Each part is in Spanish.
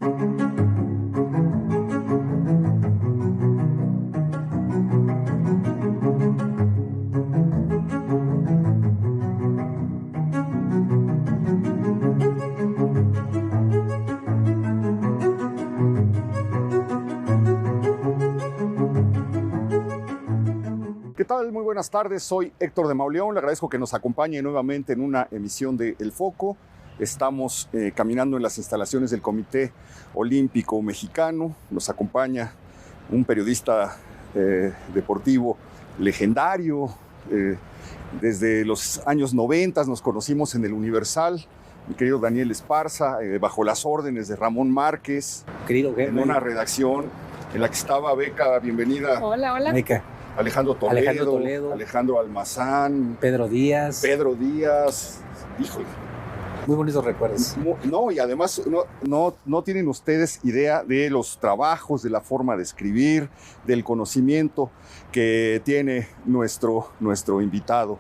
¿Qué tal? Muy buenas tardes, soy Héctor de Mauleón, le agradezco que nos acompañe nuevamente en una emisión de El Foco. Estamos caminando en las instalaciones del Comité Olímpico Mexicano, nos acompaña un periodista deportivo legendario, desde los años 90 nos conocimos en el Universal, mi querido Daniel Esparza, bajo las órdenes de Ramón Márquez, querido en una redacción en la que estaba Beca, bienvenida. Hola, hola. Beca. Alejandro Toledo, Alejandro Almazán, Pedro Díaz, híjole. muy bonitos recuerdos. No, y además no tienen ustedes idea de los trabajos, de la forma de escribir, del conocimiento que tiene nuestro invitado.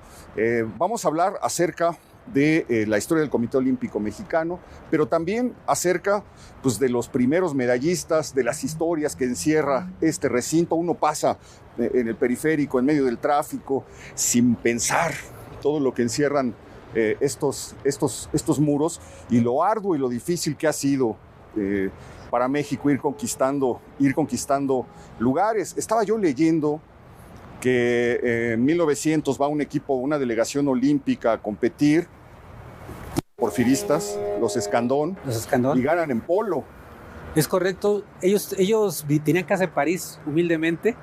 Vamos a hablar acerca de la historia del Comité Olímpico Mexicano, pero también acerca pues, de los primeros medallistas, de las historias que encierra este recinto. Uno pasa en el periférico, en medio del tráfico, sin pensar todo lo que encierran estos muros y lo arduo y lo difícil que ha sido para México ir conquistando lugares. Estaba yo leyendo que en 1900 va una delegación olímpica a competir, porfiristas, los Escandón, y ganan en polo. Es correcto, ellos tenían casa en París, humildemente.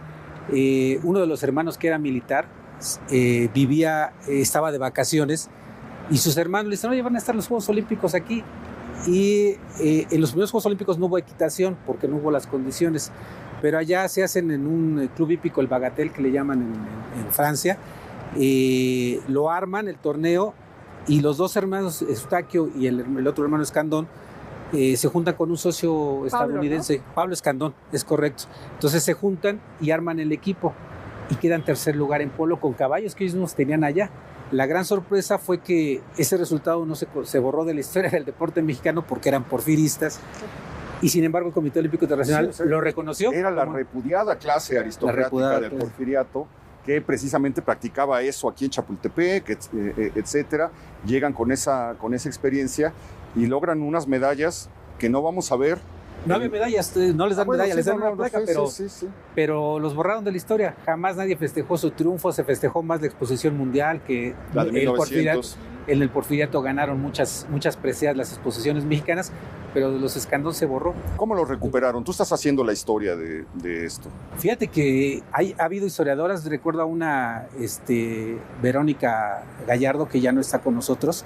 Uno de los hermanos que era militar estaba de vacaciones y sus hermanos le dijeron, oye, van a estar los Juegos Olímpicos aquí. Y en los primeros Juegos Olímpicos no hubo equitación porque no hubo las condiciones, pero allá se hacen en un club hípico, el Bagatelle, que le llaman en Francia. Lo arman el torneo y los dos hermanos, Eustaquio y el otro hermano Escandón, se juntan con un socio estadounidense, Pablo, ¿no? Pablo Escandón, es correcto. Entonces se juntan y arman el equipo y quedan tercer lugar en polo con caballos que ellos mismos tenían allá. La gran sorpresa fue que ese resultado no se borró de la historia del deporte mexicano porque eran porfiristas. Y sin embargo el Comité Olímpico Internacional lo reconoció. Era la repudiada clase aristocrática del porfiriato que precisamente practicaba eso aquí en Chapultepec, etcétera. Llegan con esa experiencia y logran unas medallas que no vamos a ver. No había medallas, no les dan medallas, les dan una placa, pero los borraron de la historia. Jamás nadie festejó su triunfo, se festejó más la exposición mundial que la de 1900. En el porfiriato ganaron muchas preciadas las exposiciones mexicanas, pero de los Escandón se borró. ¿Cómo lo recuperaron? Tú estás haciendo la historia de esto. Fíjate que ha habido historiadoras, recuerdo a una Verónica Gallardo, que ya no está con nosotros.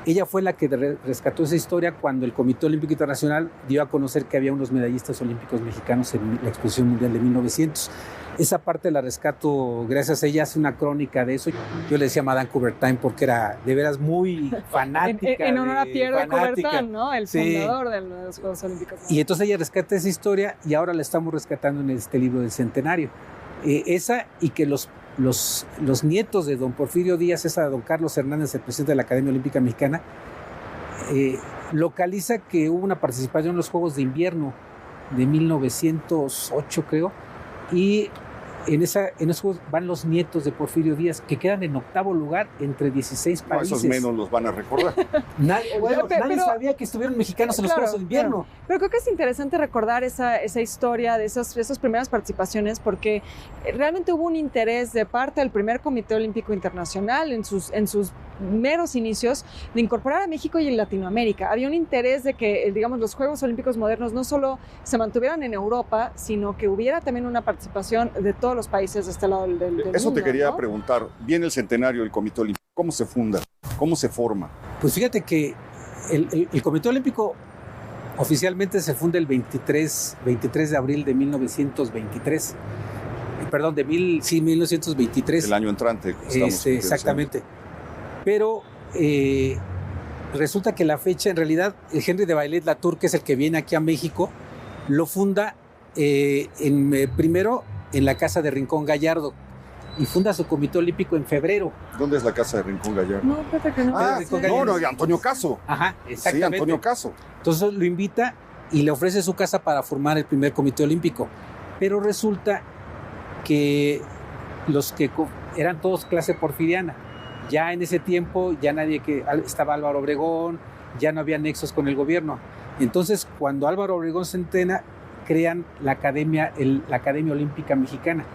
Ella fue la que rescató esa historia cuando el Comité Olímpico Internacional dio a conocer que había unos medallistas olímpicos mexicanos en la Exposición Mundial de 1900. Esa parte la rescato gracias a ella, hace una crónica de eso. Yo le decía a Madame Coubertin porque era de veras muy fanática. en honor a Pierre de Coubertin, ¿no? El fundador de los Juegos Olímpicos. Y entonces ella rescata esa historia y ahora la estamos rescatando en este libro del centenario. Esa y que los nietos de don Porfirio Díaz, esa de don Carlos Hernández, el presidente de la Academia Olímpica Mexicana, localiza que hubo una participación en los Juegos de Invierno de 1908, creo, y en esos juegos van los nietos de Porfirio Díaz, que quedan en octavo lugar entre 16 países. Esos menos los van a recordar. Nadie sabía que estuvieron mexicanos en los Juegos de Invierno. Claro. Pero creo que es interesante recordar esa historia de esas primeras participaciones, porque realmente hubo un interés de parte del primer Comité Olímpico Internacional en sus meros inicios de incorporar a México y en Latinoamérica. Había un interés de que, digamos, los Juegos Olímpicos modernos no solo se mantuvieran en Europa, sino que hubiera también una participación de todos los países de este lado del mundo. Eso te quería preguntar. Viene el centenario del Comité Olímpico. ¿Cómo se funda? ¿Cómo se forma? Pues fíjate que el Comité Olímpico oficialmente se funda el 23 de abril de 1923. Perdón, 1923. El año entrante. Exactamente. Pero resulta que la fecha, en realidad, el Henry de Vallée-Latour, que es el que viene aquí a México, lo funda primero en la casa de Rincón Gallardo y funda su Comité Olímpico en febrero. ¿Dónde es la casa de Rincón Gallardo? No, fíjate que no. No, Antonio Caso. Ajá, exactamente. Sí, Antonio Caso. Entonces lo invita y le ofrece su casa para formar el primer comité olímpico. Pero resulta que los que eran todos clase porfiriana. Ya en ese tiempo ya estaba Álvaro Obregón, ya no había nexos con el gobierno. Entonces, cuando Álvaro Obregón se entrena, crean la Academia Olímpica Mexicana,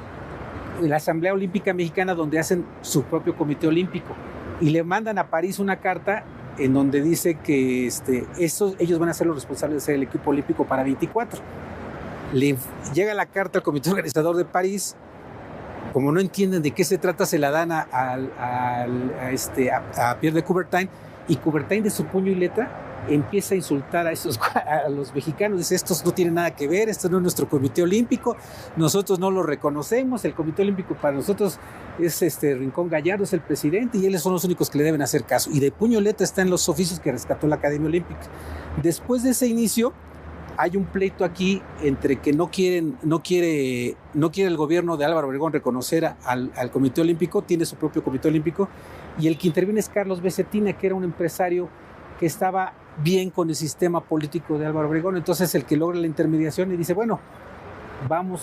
la Asamblea Olímpica Mexicana, donde hacen su propio comité olímpico, y le mandan a París una carta en donde dice que ellos van a ser los responsables de ser el equipo olímpico para 24. Le llega la carta al comité organizador de París. Como no entienden de qué se trata, se la dan a Pierre de Coubertin, y Coubertin, de su puño y letra, empieza a insultar a los mexicanos. Dice: estos no tienen nada que ver, esto no es nuestro comité olímpico, nosotros no lo reconocemos, el comité olímpico para nosotros es Rincón Gallardo, es el presidente, y ellos son los únicos que le deben hacer caso. Y de puño y letra está en los oficios que rescató la Academia Olímpica. Después de ese inicio, hay un pleito aquí entre que no quiere el gobierno de Álvaro Obregón reconocer al Comité Olímpico, tiene su propio Comité Olímpico, y el que interviene es Carlos B. Cetina, que era un empresario que estaba bien con el sistema político de Álvaro Obregón. Entonces, el que logra la intermediación y dice: bueno,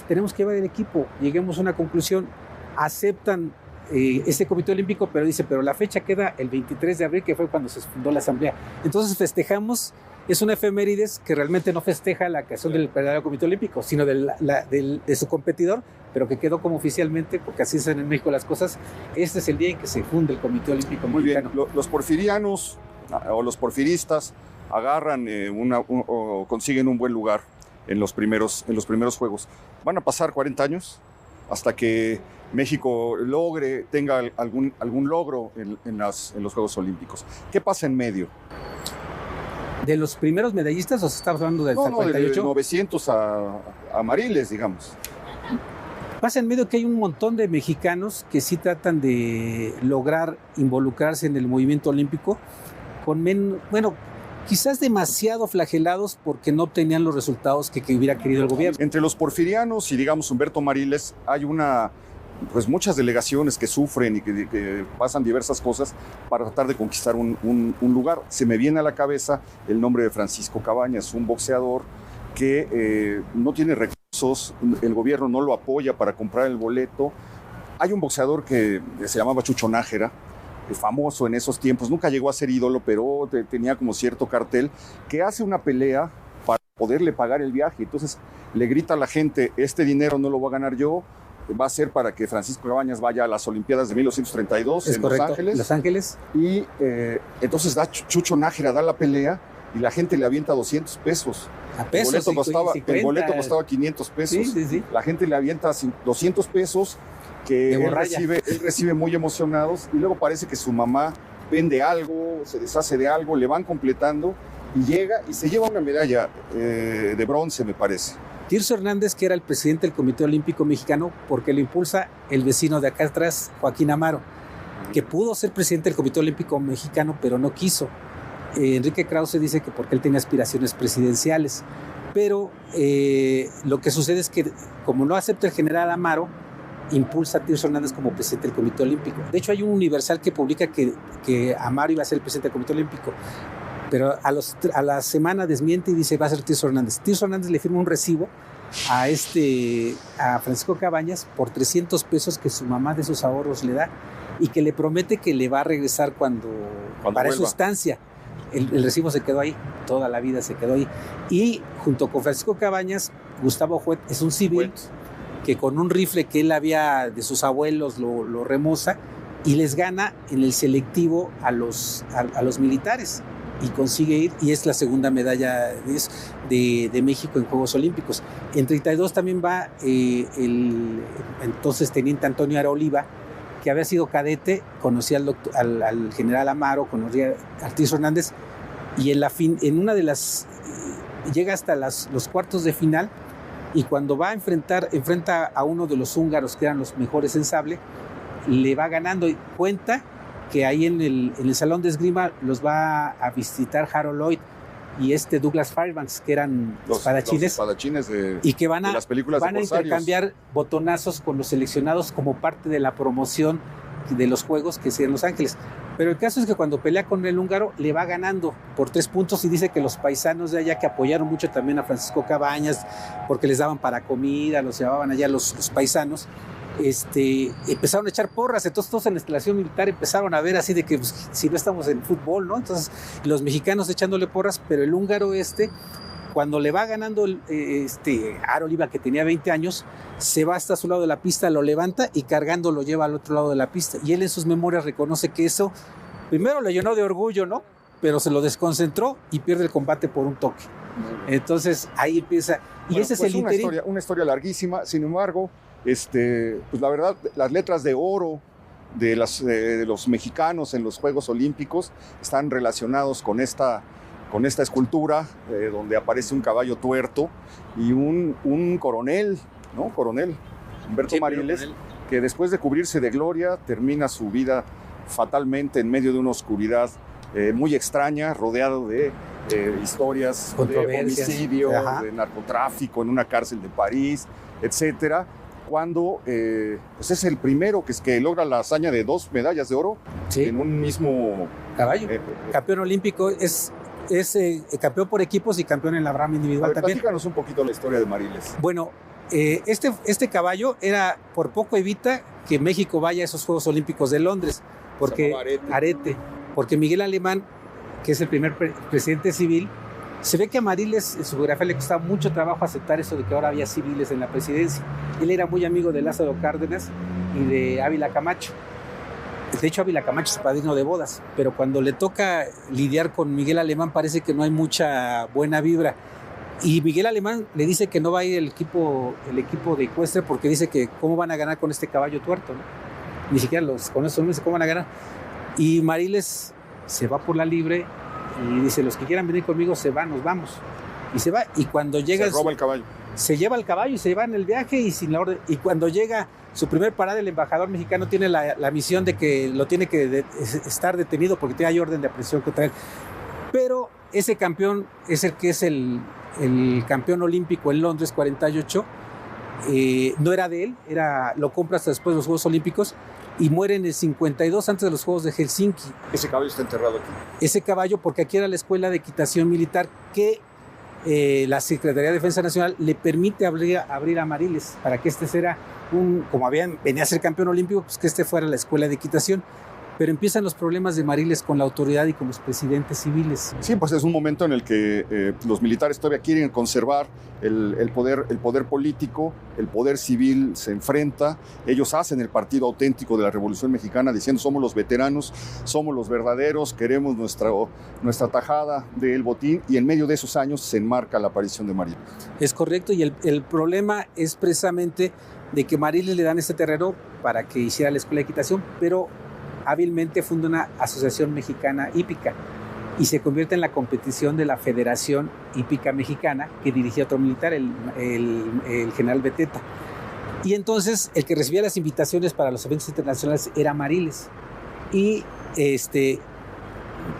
tenemos que llevar el equipo, lleguemos a una conclusión. Aceptan ese Comité Olímpico, pero la fecha queda el 23 de abril, que fue cuando se fundó la Asamblea. Entonces festejamos. Es una efemérides que realmente no festeja la creación del verdadero Comité Olímpico, sino de su competidor, pero que quedó como oficialmente, porque así son en México las cosas. Este es el día en que se funda el Comité Olímpico Mexicano. Muy bien. Los porfirianos o los porfiristas agarran o consiguen un buen lugar en los primeros Juegos. Van a pasar 40 años hasta que México tenga algún logro en los Juegos Olímpicos. ¿Qué pasa en medio? ¿De los primeros medallistas o estamos hablando del 48? De 900 a Mariles, digamos. Pasa en medio que hay un montón de mexicanos que sí tratan de lograr involucrarse en el movimiento olímpico, quizás demasiado flagelados porque no obtenían los resultados que hubiera querido el gobierno. Entre los porfirianos y, digamos, Humberto Mariles, hay muchas delegaciones que sufren y que pasan diversas cosas para tratar de conquistar un lugar. Se me viene a la cabeza el nombre de Francisco Cabañas, un boxeador que no tiene recursos, el gobierno no lo apoya para comprar el boleto. Hay un boxeador que se llamaba Chucho Nájera, famoso en esos tiempos, nunca llegó a ser ídolo, pero tenía como cierto cartel, que hace una pelea para poderle pagar el viaje. Entonces le grita a la gente: este dinero no lo voy a ganar yo, va a ser para que Francisco Cabañas vaya a las Olimpiadas de 1932 en Los Ángeles. Y entonces Chucho Nájera da la pelea y la gente le avienta 200 pesos. A pesos, el boleto costaba 500 pesos. Sí. La gente le avienta 200 pesos que él recibe muy emocionados, y luego parece que su mamá vende algo, se deshace de algo, le van completando y llega y se lleva una medalla de bronce, me parece. Tirso Hernández, que era el presidente del Comité Olímpico Mexicano, porque lo impulsa el vecino de acá atrás, Joaquín Amaro, que pudo ser presidente del Comité Olímpico Mexicano, pero no quiso. Enrique Krause dice que porque él tenía aspiraciones presidenciales, pero lo que sucede es que, como no acepta el general Amaro, impulsa a Tirso Hernández como presidente del Comité Olímpico. De hecho, hay un Universal que publica que Amaro iba a ser el presidente del Comité Olímpico, pero a la semana desmiente y dice: va a ser Tirso Hernández. Tirso Hernández le firma un recibo a Francisco Cabañas por 300 pesos que su mamá de sus ahorros le da, y que le promete que le va a regresar cuando para vuelva. su estancia. El recibo se quedó ahí, toda la vida se quedó ahí. Y junto con Francisco Cabañas, Gustavo Huet es un civil que con un rifle que él había de sus abuelos lo remoza y les gana en el selectivo a los militares, y consigue ir, y es la segunda medalla de México en Juegos Olímpicos. En 32 también va el entonces teniente Antonio Ara Oliva, que había sido cadete, conocía al general Amaro, conocía a Tirso Hernández, y en una de las llega hasta los cuartos de final, y cuando enfrenta a uno de los húngaros que eran los mejores en sable, le va ganando, y cuenta que ahí en el salón de esgrima los va a visitar Harold Lloyd y Douglas Fairbanks, que eran espadachines y que van a intercambiar botonazos con los seleccionados como parte de la promoción de los Juegos que se en Los Ángeles. Pero el caso es que cuando pelea con el húngaro, le va ganando por 3 puntos y dice que los paisanos de allá, que apoyaron mucho también a Francisco Cabañas, porque les daban para comida, los llevaban allá los paisanos, empezaron a echar porras. Entonces todos en la instalación militar empezaron a ver así de que pues, si no estamos en fútbol, ¿no? Entonces los mexicanos echándole porras, pero el húngaro cuando le va ganando Aro Oliva, que tenía 20 años, se va hasta su lado de la pista, lo levanta y cargando lo lleva al otro lado de la pista. Y él en sus memorias reconoce que eso primero le llenó de orgullo, ¿no? Pero se lo desconcentró y pierde el combate por un toque. Entonces ahí empieza. Y bueno, ese pues es el interín. Una historia larguísima. Sin embargo, pues la verdad, las letras de oro de los mexicanos en los Juegos Olímpicos están relacionados con esta escultura donde aparece un caballo tuerto y un coronel, ¿no? Coronel Humberto Mariles, que después de cubrirse de gloria termina su vida fatalmente en medio de una oscuridad muy extraña, rodeado de historias de homicidio, de narcotráfico en una cárcel de París, etcétera, cuando pues es el primero que logra la hazaña de 2 medallas de oro en un mismo caballo. Campeón olímpico, es campeón por equipos y campeón en la rama individual también. Platícanos un poquito la historia de Mariles. Bueno, este caballo por poco evita que México vaya a esos Juegos Olímpicos de Londres, porque Arete, porque Miguel Alemán, que es el primer presidente civil, se ve que a Mariles en su biografía le costaba mucho trabajo aceptar eso de que ahora había civiles en la presidencia. Él era muy amigo de Lázaro Cárdenas y de Ávila Camacho. De hecho, Ávila Camacho es su padrino de bodas, pero cuando le toca lidiar con Miguel Alemán parece que no hay mucha buena vibra. Y Miguel Alemán le dice que no va a ir el equipo de ecuestre porque dice que cómo van a ganar con este caballo tuerto, ¿no? Ni siquiera con esos hombres cómo van a ganar. Y Mariles se va por la libre y dice, los que quieran venir conmigo se van, nos vamos. Y se va, y cuando llega... Se roba el caballo. Se lleva el caballo y se va en el viaje y sin la orden. Y cuando llega su primer parada, el embajador mexicano tiene la misión de que lo tiene que estar detenido porque hay orden de aprehensión contra él. Pero ese campeón es el que es el campeón olímpico en Londres 48. No era de él, lo compra hasta después de los Juegos Olímpicos y muere en el 52 antes de los Juegos de Helsinki. Ese caballo está enterrado aquí. Ese caballo, porque aquí era la escuela de equitación militar que la Secretaría de Defensa Nacional le permite abrir a Mariles para que sea como venía a ser campeón olímpico, pues que fuera la escuela de equitación. Pero empiezan los problemas de Mariles con la autoridad y con los presidentes civiles. Sí, pues es un momento en el que los militares todavía quieren conservar el poder político, el poder civil se enfrenta. Ellos hacen el partido auténtico de la Revolución Mexicana diciendo somos los veteranos, somos los verdaderos, queremos nuestra tajada del botín, y en medio de esos años se enmarca la aparición de Mariles. Es correcto, y el problema es precisamente de que Mariles le dan este terreno para que hiciera la escuela de equitación, pero hábilmente funda una asociación mexicana hípica y se convierte en la competición de la Federación Hípica Mexicana que dirigía otro militar, el general Beteta. Y entonces el que recibía las invitaciones para los eventos internacionales era Mariles y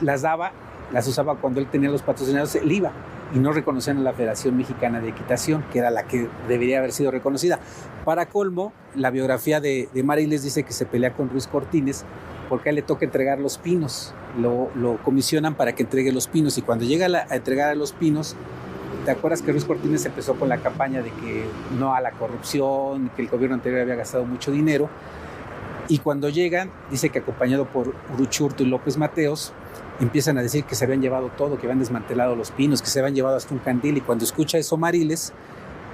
las usaba cuando él tenía los patrocinadores, él iba y no reconocían a la Federación Mexicana de Equitación, que era la que debería haber sido reconocida. Para colmo, la biografía de Mariles dice que se pelea con Ruiz Cortines porque a él le toca entregar los pinos. Lo comisionan para que entregue los pinos, y cuando llega a entregar a los pinos, ¿te acuerdas que Ruiz Cortines empezó con la campaña de que no a la corrupción, que el gobierno anterior había gastado mucho dinero? Y cuando llegan, dice que acompañado por Uruchurtu y López Mateos, empiezan a decir que se habían llevado todo, que habían desmantelado los pinos, que se habían llevado hasta un candil. Y cuando escucha eso Mariles,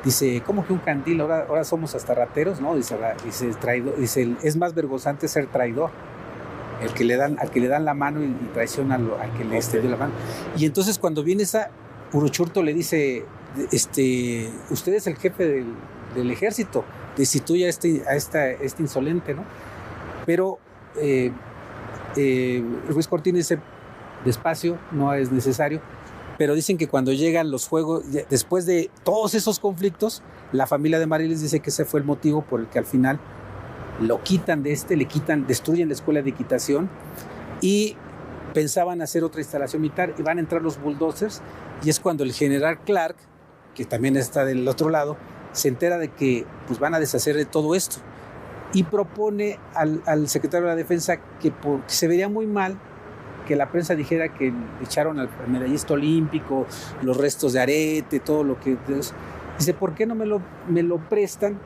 dice, ¿cómo que un candil? Ahora somos hasta rateros, ¿no? Dice, traidor, dice, es más vergonzante ser traidor, al que le dan la mano y traiciona al que le dio la mano. Y entonces cuando viene Uruchurtu le dice, usted es el jefe del ejército, destituya a este insolente, ¿no? Pero Ruiz Cortines dice, despacio, no es necesario. Pero dicen que cuando llegan los juegos, después de todos esos conflictos, la familia de Mariles dice que ese fue el motivo por el que al final lo quitan destruyen la escuela de equitación y pensaban hacer otra instalación militar y van a entrar los bulldozers, y es cuando el general Clark, que también está del otro lado, se entera de que pues van a deshacer de todo esto. y propone al secretario de la Defensa que se vería muy mal que la prensa dijera que echaron al medallista olímpico, los restos de arete, todo lo que... Dice, ¿por qué no me lo prestan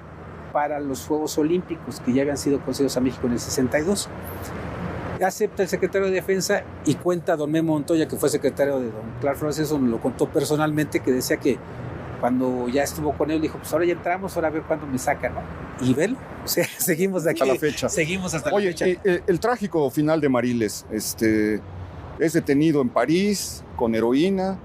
para los Juegos Olímpicos que ya habían sido concedidos a México en el 62? Acepta el secretario de Defensa y cuenta don Memo Montoya, que fue secretario de don Clark Flores, eso me lo contó personalmente, que decía que cuando ya estuvo con él, dijo, pues ahora ya entramos, ahora a ver cuándo me sacan, ¿no? Y velo, o sea, seguimos de aquí. Hasta la fecha. Seguimos hasta Oye, la fecha. El trágico final de Mariles, es detenido en París con heroína,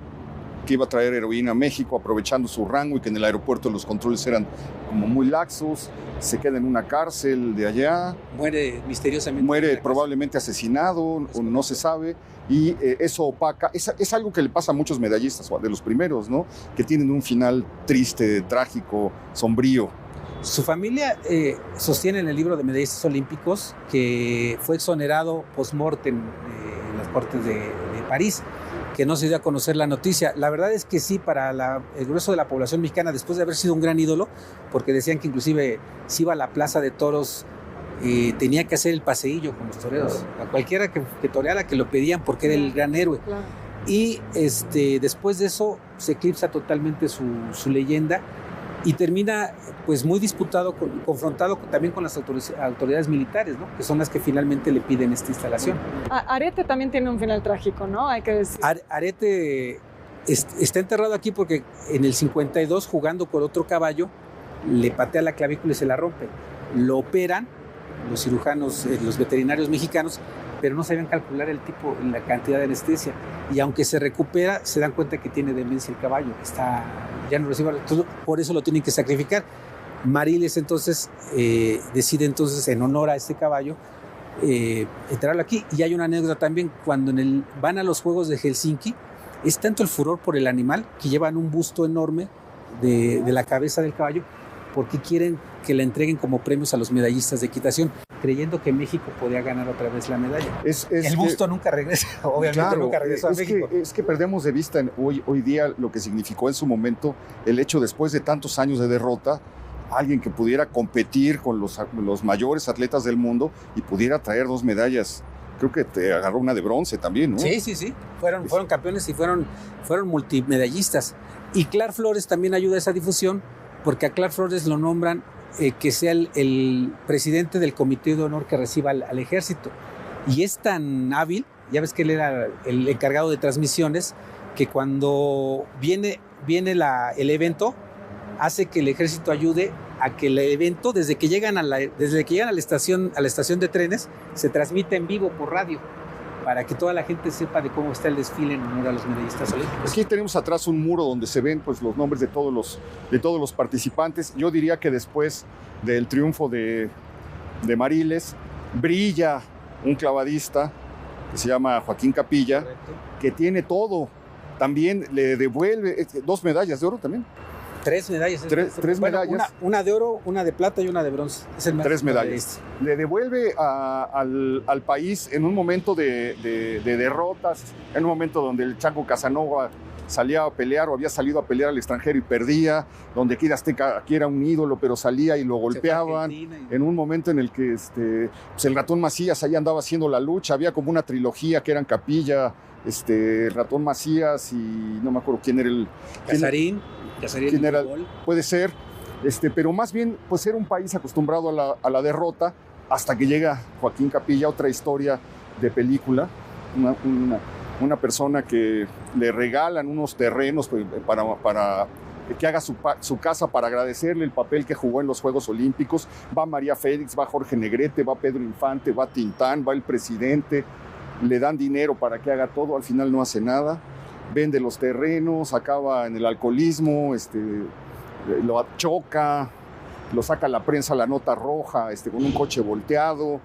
que iba a traer heroína a México aprovechando su rango y que en el aeropuerto los controles eran como muy laxos, se queda en una cárcel de allá. Muere misteriosamente. Muere probablemente asesinado, o no se sabe, y eso opaca. Es algo que le pasa a muchos medallistas, de los primeros, ¿no? Que tienen un final triste, trágico, sombrío. Su familia sostiene en el libro de medallistas olímpicos que fue exonerado post-mortem en las cortes de París, que no se dio a conocer la noticia. La verdad es que sí, para el grueso de la población mexicana, después de haber sido un gran ídolo, porque decían que inclusive si iba a la plaza de toros, tenía que hacer el paseillo con los toreros. A cualquiera que toreara, que lo pedían porque era el gran héroe. Claro. Y después de eso se eclipsa totalmente su leyenda y termina pues muy disputado, confrontado también con las autoridades militares, ¿no? Que son las que finalmente le piden esta instalación. Arete también tiene un final trágico, ¿no? Hay que decir. Arete está enterrado aquí porque en el 52, jugando con otro caballo, le patea la clavícula y se la rompe. Lo operan los cirujanos, los veterinarios mexicanos, pero no sabían calcular la cantidad de anestesia. Y aunque se recupera, se dan cuenta que tiene demencia el caballo, que ya no recibe, por eso lo tienen que sacrificar. Mariles entonces decide entonces, en honor a este caballo, enterrarlo aquí. Y hay una anécdota también, cuando van a los Juegos de Helsinki, es tanto el furor por el animal que llevan un busto enorme de la cabeza del caballo, porque quieren que le entreguen como premios a los medallistas de equitación, creyendo que México podía ganar otra vez la medalla. El busto nunca regresa, obviamente, claro, nunca regresó a México. Es que perdemos de vista hoy día lo que significó en su momento el hecho, después de tantos años de derrota, alguien que pudiera competir con los mayores atletas del mundo y pudiera traer 2 medallas. Creo que te agarró una de bronce también, ¿no? Sí. Fueron campeones y fueron multimedallistas. Y Clark Flores también ayuda a esa difusión, porque a Clark Flores lo nombran que sea el presidente del comité de honor que reciba al ejército. Y es tan hábil, ya ves que él era el encargado de transmisiones, que cuando viene el evento, hace que el ejército ayude a que el evento, desde que llegan a la estación de trenes, se transmite en vivo por radio, para que toda la gente sepa de cómo está el desfile en honor a los medallistas olímpicos. Aquí tenemos atrás un muro donde se ven pues los nombres de todos los participantes. Yo diría que después del triunfo de Mariles, brilla un clavadista que se llama Joaquín Capilla. Correcto. Que tiene todo. También le devuelve 2 medallas de oro también. 3 medallas. Tres medallas. Una de oro, una de plata y una de bronce. Es el 3 medallas. Le devuelve al país en un momento de derrotas, en un momento donde el Chango Casanova salía a pelear o había salido a pelear al extranjero y perdía, donde aquí era un ídolo, pero salía y lo golpeaban. En un momento en el que pues el Ratón Macías ahí andaba haciendo la lucha, había como una trilogía que eran Capilla, Ratón Macías y no me acuerdo quién era Casarín. ¿Quién era? Puede ser, pero más bien pues era un país acostumbrado a la derrota, hasta que llega Joaquín Capilla, otra historia de película, una persona que le regalan unos terrenos para que haga su casa, para agradecerle el papel que jugó en los Juegos Olímpicos. Va María Félix, va Jorge Negrete, va Pedro Infante, va Tintán, va el presidente, le dan dinero para que haga todo, al final no hace nada. Vende los terrenos, acaba en el alcoholismo, lo choca, lo saca a la prensa la nota roja, con un coche volteado,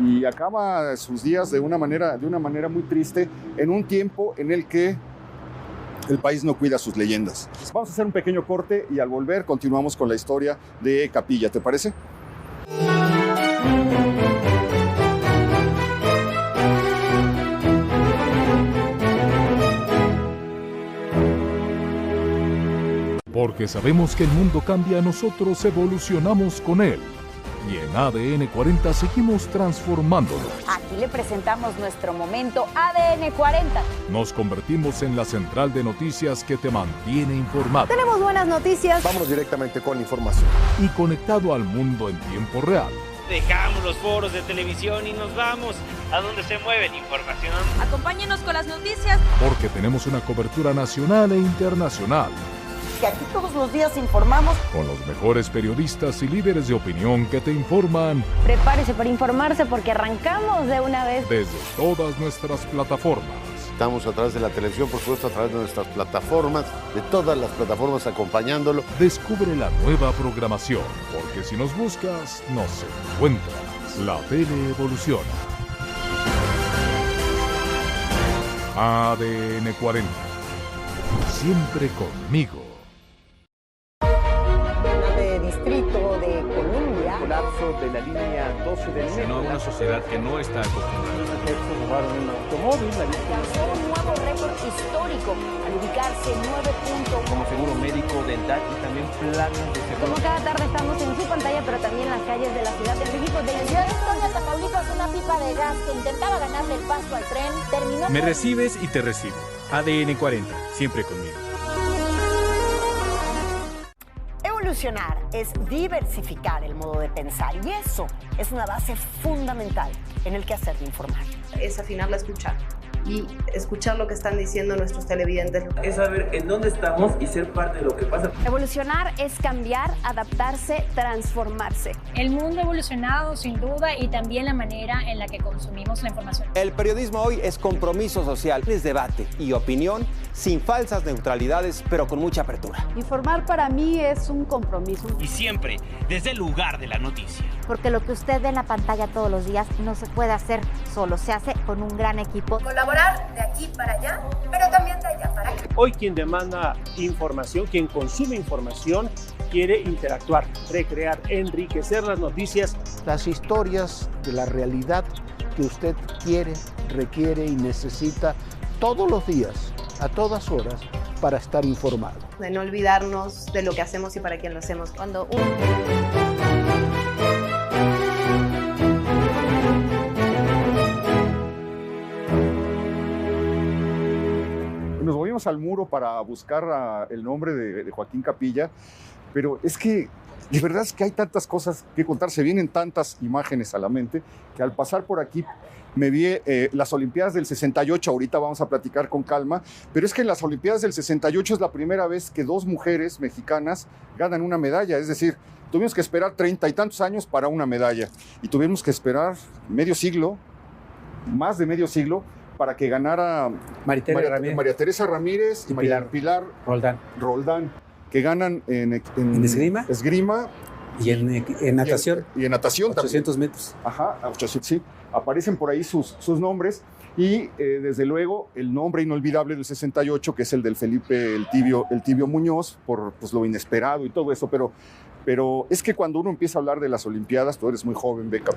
y acaba sus días de una manera muy triste, en un tiempo en el que el país no cuida sus leyendas. Vamos a hacer un pequeño corte y al volver continuamos con la historia de Capilla, ¿te parece? Porque sabemos que el mundo cambia, nosotros evolucionamos con él. Y en ADN 40 seguimos transformándolo. Aquí le presentamos nuestro momento ADN 40. Nos convertimos en la central de noticias que te mantiene informado. Tenemos buenas noticias. Vamos directamente con la información. Y conectado al mundo en tiempo real. Dejamos los foros de televisión y nos vamos a donde se mueve la información. Acompáñenos con las noticias. Porque tenemos una cobertura nacional e internacional. Que aquí todos los días informamos. Con los mejores periodistas y líderes de opinión que te informan. Prepárese para informarse porque arrancamos de una vez. Desde todas nuestras plataformas. Estamos a través de la televisión, por supuesto, a través de nuestras plataformas, de todas las plataformas acompañándolo. Descubre la nueva programación, porque si nos buscas, nos encuentras. La tele evoluciona. ADN 40. Siempre conmigo. De Distrito de Columbia. Colapso de la línea 12 del metro. No, una sociedad que no está acostumbrada. Robaron un automóvil. Alcanzó un nuevo récord histórico al ubicarse 9 puntos. Como seguro médico, dental y también planes de seguro. Como cada tarde estamos en su pantalla, pero también en las calles de la Ciudad de México. De la ciudad de Victoria, Tamaulipas, una pipa de gas que intentaba ganarle el paso al tren terminó. Me recibes y te recibo. ADN 40, siempre conmigo. Evolucionar es diversificar el modo de pensar y eso es una base fundamental en el quehacer de informar. Es afinar la escucha y escuchar lo que están diciendo nuestros televidentes. Es saber en dónde estamos y ser parte de lo que pasa. Evolucionar es cambiar, adaptarse, transformarse. El mundo ha evolucionado sin duda y también la manera en la que consumimos la información. El periodismo hoy es compromiso social, es debate y opinión sin falsas neutralidades, pero con mucha apertura. Informar para mí es un compromiso. Y siempre desde el lugar de la noticia. Porque lo que usted ve en la pantalla todos los días no se puede hacer solo, se hace con un gran equipo. Colaborar de aquí para allá, pero también de allá para acá. Hoy quien demanda información, quien consume información, quiere interactuar, recrear, enriquecer las noticias. Las historias de la realidad que usted quiere, requiere y necesita todos los días, a todas horas, para estar informado. De no olvidarnos de lo que hacemos y para quién lo hacemos. Cuando Nos movimos al muro para buscar el nombre de Joaquín Capilla, pero es que de verdad es que hay tantas cosas que contar, se vienen tantas imágenes a la mente, que al pasar por aquí me vi las Olimpiadas del 68, ahorita vamos a platicar con calma, pero es que en las Olimpiadas del 68 es la primera vez que dos mujeres mexicanas ganan una medalla, es decir, tuvimos que esperar 30 y tantos años para una medalla, y tuvimos que esperar medio siglo, más de medio siglo, para que ganara María Teresa Ramírez y Pilar Roldán, que ganan en esgrima y en natación. Y en natación 800 metros. Ajá, 800, sí. Aparecen por ahí sus nombres y desde luego el nombre inolvidable del 68, que es el del Felipe el Tibio Muñoz, por pues, lo inesperado y todo eso, pero es que cuando uno empieza a hablar de las Olimpiadas, tú eres muy joven, Beca,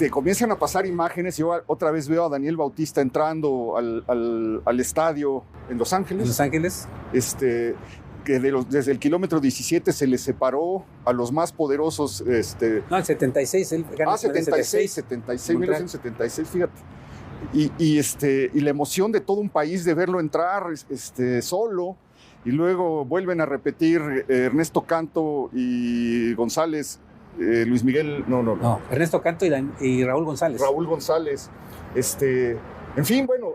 comienzan a pasar imágenes. Yo otra vez veo a Daniel Bautista entrando al estadio en Los Ángeles. ¿En Los Ángeles? Que desde el kilómetro 17 se les separó a los más poderosos. No, el 76. Él ganó 76, 1976, fíjate. Y la emoción de todo un país de verlo entrar solo. Y luego vuelven a repetir Ernesto Canto y González, Luis Miguel, no. Ernesto Canto y Raúl González. Raúl González. En fin, bueno,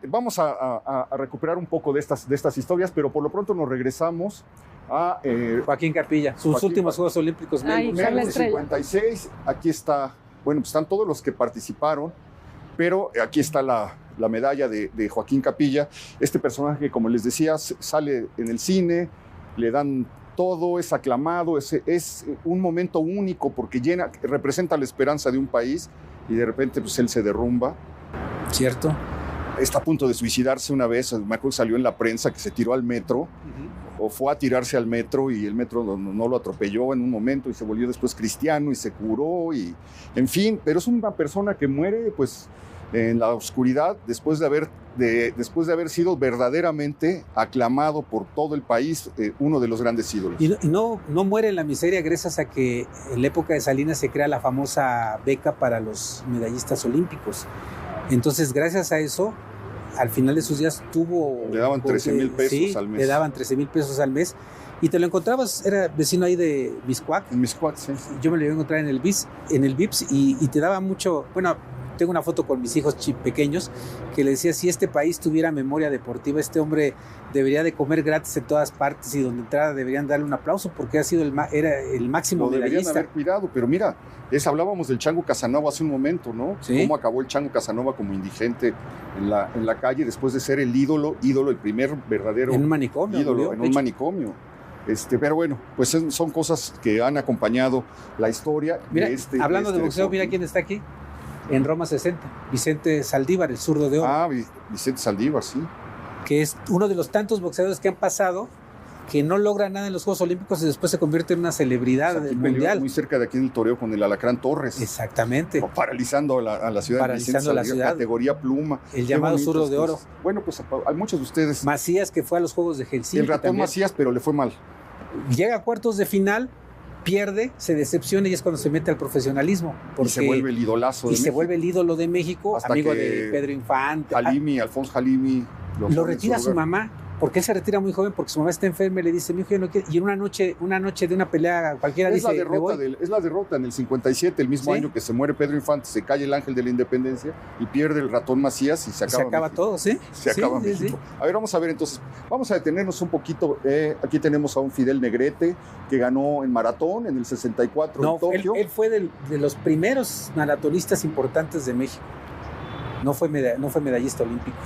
vamos a recuperar un poco de estas historias, pero por lo pronto nos regresamos a Joaquín Capilla, sus últimos Juegos Olímpicos. 1956, aquí está, bueno, pues están todos los que participaron, pero aquí está la medalla de Joaquín Capilla. Este personaje, como les decía, sale en el cine, le dan todo, es aclamado, es un momento único porque representa la esperanza de un país y de repente pues él se derrumba. ¿Cierto? Está a punto de suicidarse una vez, me acuerdo que salió en la prensa que se tiró al metro, o fue a tirarse al metro y el metro no lo atropelló en un momento y se volvió después cristiano y se curó y en fin, pero es una persona que muere pues en la oscuridad después de haber sido verdaderamente aclamado por todo el país, uno de los grandes ídolos. Y no muere en la miseria gracias a que en la época de Salinas se crea la famosa beca para los medallistas olímpicos. Entonces, gracias a eso, al final de sus días le daban 13,000 pesos al mes. Le daban 13,000 pesos al mes. Y te lo encontrabas, era vecino ahí de Miscuac. En Miscuac, sí. Yo me lo iba a encontrar en el VIPS y te daba mucho. Bueno, tengo una foto con mis hijos pequeños que le decía: si este país tuviera memoria deportiva, este hombre debería de comer gratis en todas partes y donde entrara deberían darle un aplauso porque era el máximo medallista. Deberían haber cuidado, pero mira, hablábamos del Chango Casanova hace un momento, ¿no? ¿Sí? Cómo acabó el Chango Casanova como indigente en la calle después de ser el ídolo, el primer verdadero en un manicomio, ídolo, en un manicomio. Pero bueno, pues son cosas que han acompañado la historia. Mira, hablando de boxeo, mira quién está aquí. En Roma 60, Vicente Saldívar, el zurdo de oro. Ah, Vicente Saldívar, sí. Que es uno de los tantos boxeadores que han pasado que no logra nada en los Juegos Olímpicos y después se convierte en una celebridad mundial. Muy cerca de aquí en el toreo con el Alacrán Torres. Exactamente. Paralizando a la ciudad. Paralizando a la ciudad. Categoría pluma. El llamado zurdo de oro. Bueno, pues hay muchos de ustedes. Macías, que fue a los Juegos de Helsinki. El ratón también. Macías, pero le fue mal. Llega a cuartos de final, pierde, se decepciona y es cuando se mete al profesionalismo. Y se vuelve el idolazo de México. Se vuelve el ídolo de México, hasta amigo de Pedro Infante. Alfonso Jalimi. Lo retira su mamá, porque él se retira muy joven porque su mamá está enferma y le dice: mi hijo, yo no quiero. Y en una noche de una pelea cualquiera es dice: es la derrota en el 57, el mismo año que se muere Pedro Infante, se cae el ángel de la independencia y pierde el ratón Macías y se acaba todo, ¿sí? Se acaba México. Sí. A ver, vamos a ver entonces, vamos a detenernos un poquito. Aquí tenemos a un Fidel Negrete que ganó en maratón en el 64 en Tokio. Él fue de los primeros maratonistas importantes de México. No fue medallista olímpico.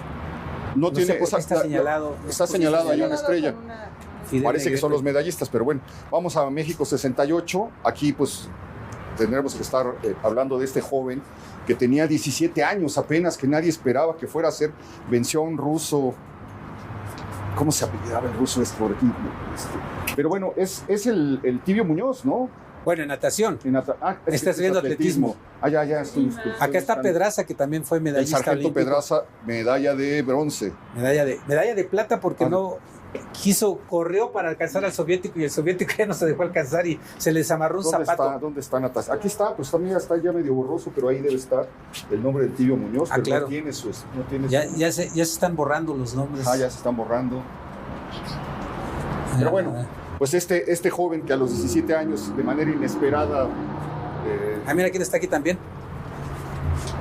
No tiene, está señalado. Está señalado ahí una estrella. Parece que son los medallistas, pero bueno, vamos a México 68. Aquí pues tendremos que estar hablando de este joven que tenía 17 años apenas, que nadie esperaba que fuera a ser. Venció a un ruso. ¿Cómo se apellidaba el ruso por aquí? Pero bueno, es el Tibio Muñoz, ¿no? Bueno, en natación. Estás viendo atletismo. Ya estoy. Acá está Pedraza, que también fue medallista. El sargento olímpico. Pedraza, medalla de bronce. Medalla de plata porque corrió para alcanzar al soviético y el soviético ya no se dejó alcanzar y se les amarró un zapato. ¿Dónde está natación? Aquí está, pues también está ya medio borroso, pero ahí debe estar el nombre del Tibio Muñoz, pero claro. no tiene su... Ya se están borrando los nombres. Ya se están borrando. Pero bueno, pues este joven que a los 17 años, de manera inesperada... mira quién está aquí también.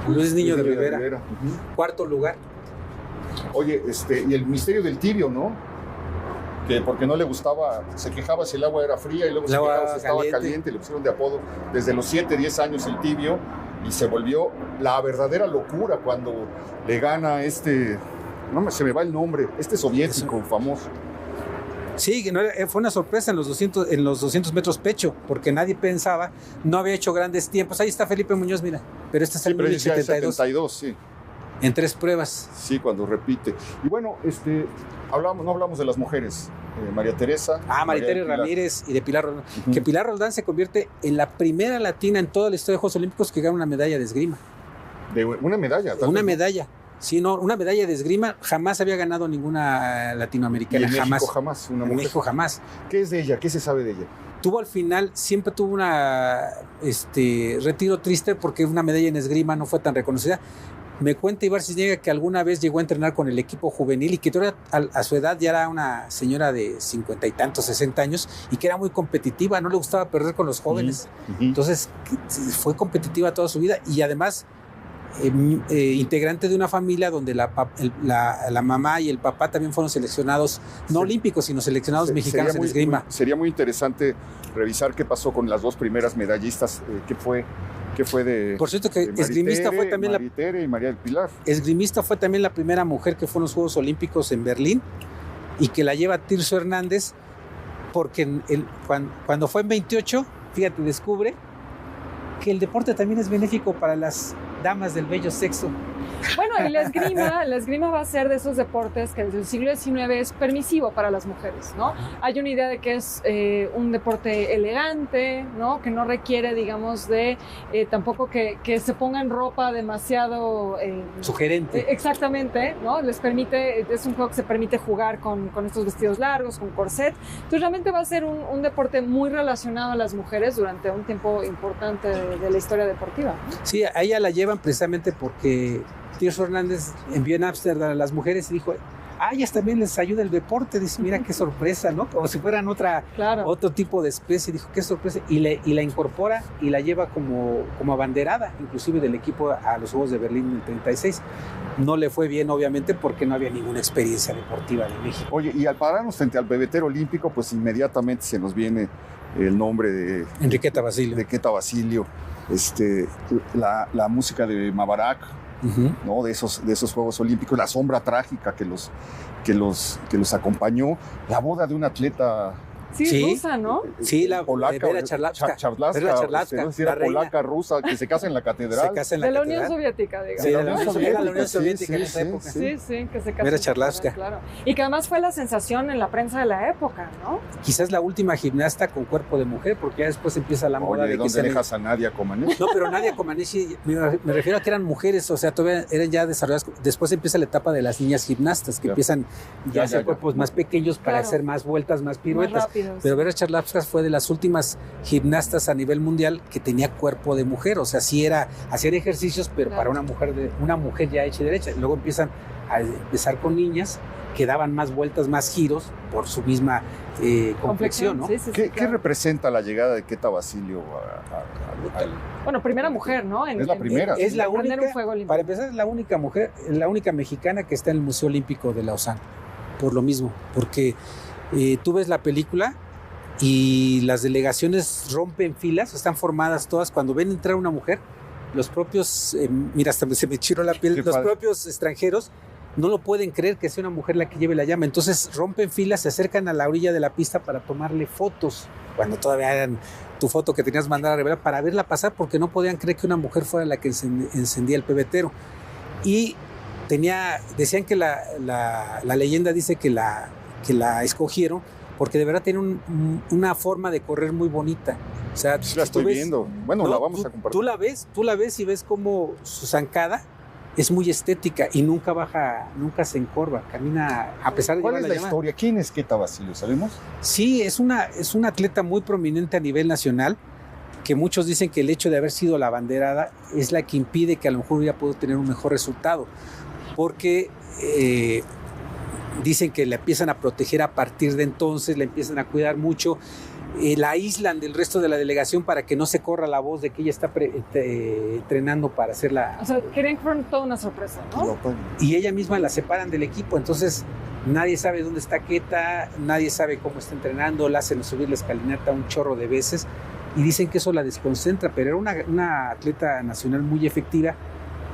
Luis Niño de Rivera. Cuarto lugar. Oye, y el misterio del Tibio, ¿no? Que porque no le gustaba, se quejaba si el agua era fría y luego se quejaba si estaba caliente. Le pusieron de apodo desde los 7, 10 años el Tibio y se volvió la verdadera locura cuando le gana no se me va el nombre, soviético famoso. Sí, fue una sorpresa en los 200 metros pecho, porque nadie pensaba, no había hecho grandes tiempos. Ahí está Felipe Muñoz, mira, pero este es el 72, sí. En 3 pruebas. Sí, cuando repite. Y bueno, no hablamos de las mujeres. María Teresa. María Teresa Ramírez y de Pilar Roldán. Que Pilar Roldán se convierte en la primera latina en toda la historia de Juegos Olímpicos que gana una medalla de esgrima. ¿Una medalla? Una medalla. Sí, no, una medalla de esgrima jamás había ganado ninguna latinoamericana. ¿Y en México jamás? En México jamás. ¿Qué es de ella? ¿Qué se sabe de ella? Siempre tuvo una retiro triste porque una medalla en esgrima no fue tan reconocida. Me cuenta Ibar Cisniega que alguna vez llegó a entrenar con el equipo juvenil y que a su edad ya era una señora de 50 y tantos, 60 años y que era muy competitiva, no le gustaba perder con los jóvenes. Entonces fue competitiva toda su vida y además integrante de una familia donde la mamá y el papá también fueron seleccionados, no olímpicos, sino seleccionados mexicanos en esgrima. Sería muy interesante revisar qué pasó con las 2 primeras medallistas, qué fue de... Por cierto que esgrimista fue también Maritere y María del Pilar. Esgrimista fue también la primera mujer que fue en los Juegos Olímpicos en Berlín y que la lleva Tirso Hernández porque cuando fue en 28, fíjate, descubre que el deporte también es benéfico para las damas del bello sexo. Bueno, y la esgrima va a ser de esos deportes que desde el siglo XIX es permisivo para las mujeres, ¿no? Hay una idea de que es un deporte elegante, ¿no? Que no requiere, digamos, de tampoco que se pongan ropa demasiado... sugerente. Exactamente, ¿no? Les permite, es un juego que se permite jugar con estos vestidos largos, con corset. Entonces realmente va a ser un deporte muy relacionado a las mujeres durante un tiempo importante de la historia deportiva, ¿no? Sí, a ella la llevan precisamente porque Tirso Hernández envió en Ámsterdam a las mujeres y dijo, ellas también les ayuda el deporte. Dice, mira qué sorpresa, ¿no? Como si fueran otro tipo de especie. Dijo, qué sorpresa. Y la incorpora y la lleva como abanderada, inclusive del equipo a los Juegos de Berlín en el 36. No le fue bien, obviamente, porque no había ninguna experiencia deportiva de México. Oye, y al pararnos frente al pebetero olímpico, pues inmediatamente se nos viene el nombre de Enriqueta Basilio. La música de Mabarak, ¿no? de esos Juegos Olímpicos, la sombra trágica que los acompañó, la boda de un atleta rusa, ¿no? Sí, la polaca, Vera Charlavska, la polaca rusa que se casa en la catedral. De la Unión Soviética, digamos. Sí, de la Unión Soviética en esa época. Sí, que se casa. Vera Charlavska. Claro. Y que además fue la sensación en la prensa de la época, ¿no? Quizás la última gimnasta con cuerpo de mujer, porque ya después empieza la moda de ¿dónde dejas a Nadia Comaneci? No, pero Nadia Comaneci, me refiero a que eran mujeres, o sea, todavía eran ya desarrolladas. Después empieza la etapa de las niñas gimnastas, que empiezan ya a hacer cuerpos más pequeños para hacer más vueltas, más piruetas. Pero Vera Charlavska fue de las últimas gimnastas a nivel mundial que tenía cuerpo de mujer, o sea, sí era hacer ejercicios, pero para una mujer ya hecha y derecha. Luego empiezan a empezar con niñas que daban más vueltas, más giros por su misma complexión, ¿no? ¿Qué representa la llegada de Enriqueta Basilio Bueno, primera mujer, ¿no? Es la primera. Es la única, para empezar, es la única mujer, la única mexicana que está en el Museo Olímpico de Lausana, por lo mismo, porque tú ves la película y las delegaciones rompen filas, están formadas todas. Cuando ven entrar una mujer, los propios, mira, hasta se me chiró la piel, los propios extranjeros no lo pueden creer que sea una mujer la que lleve la llama. Entonces rompen filas, se acercan a la orilla de la pista para tomarle fotos, cuando todavía eran tu foto que tenías mandar a revelar, para verla pasar, porque no podían creer que una mujer fuera la que encendía el pebetero. Y decían que la leyenda dice que la escogieron porque de verdad tiene una forma de correr muy bonita. O sea, la estoy viendo. Bueno, la vamos a compartir. Tú la ves y ves cómo su zancada es muy estética y nunca baja, nunca se encorva, camina a pesar de... ¿Cuál es la historia? ¿Quién es Enriqueta Basilio? ¿Sabemos? Sí, es una atleta muy prominente a nivel nacional, que muchos dicen que el hecho de haber sido la abanderada es la que impide que a lo mejor hubiera podido tener un mejor resultado, porque dicen que la empiezan a proteger a partir de entonces, la empiezan a cuidar mucho, la aíslan del resto de la delegación para que no se corra la voz de que ella está entrenando para hacerla. O sea, querían que fuera toda una sorpresa, ¿no? Y ella misma la separan del equipo, entonces nadie sabe dónde está Enriqueta, nadie sabe cómo está entrenando, la hacen subir la escalinata un chorro de veces y dicen que eso la desconcentra, pero era una atleta nacional muy efectiva,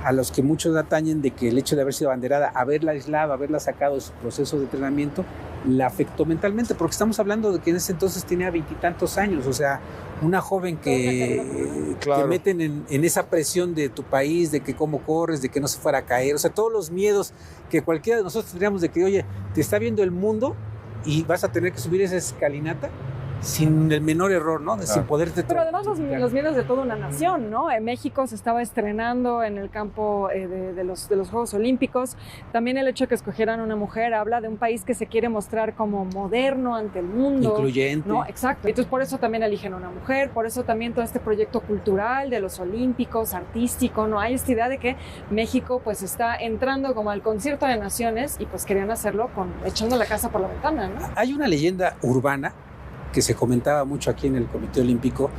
a los que muchos atañen de que el hecho de haber sido abanderada, haberla aislado, haberla sacado de su proceso de entrenamiento, la afectó mentalmente, porque estamos hablando de que en ese entonces tenía 20 y tantos años, o sea, una joven que te meten en esa presión de tu país, de que cómo corres, de que no se fuera a caer, o sea, todos los miedos que cualquiera de nosotros tendríamos de que, oye, te está viendo el mundo y vas a tener que subir esa escalinata sin el menor error, ¿no? Sin poderte... Pero además los miedos de toda una nación, ¿no? México se estaba estrenando en el campo de los Juegos Olímpicos. También el hecho de que escogieran una mujer habla de un país que se quiere mostrar como moderno ante el mundo. Incluyente. ¿No? Exacto. Entonces por eso también eligen a una mujer, por eso también todo este proyecto cultural de los olímpicos, artístico, ¿no? Hay esta idea de que México pues está entrando como al concierto de naciones y pues querían hacerlo echando la casa por la ventana, ¿no? Hay una leyenda urbana que se comentaba mucho aquí en el Comité Olímpico,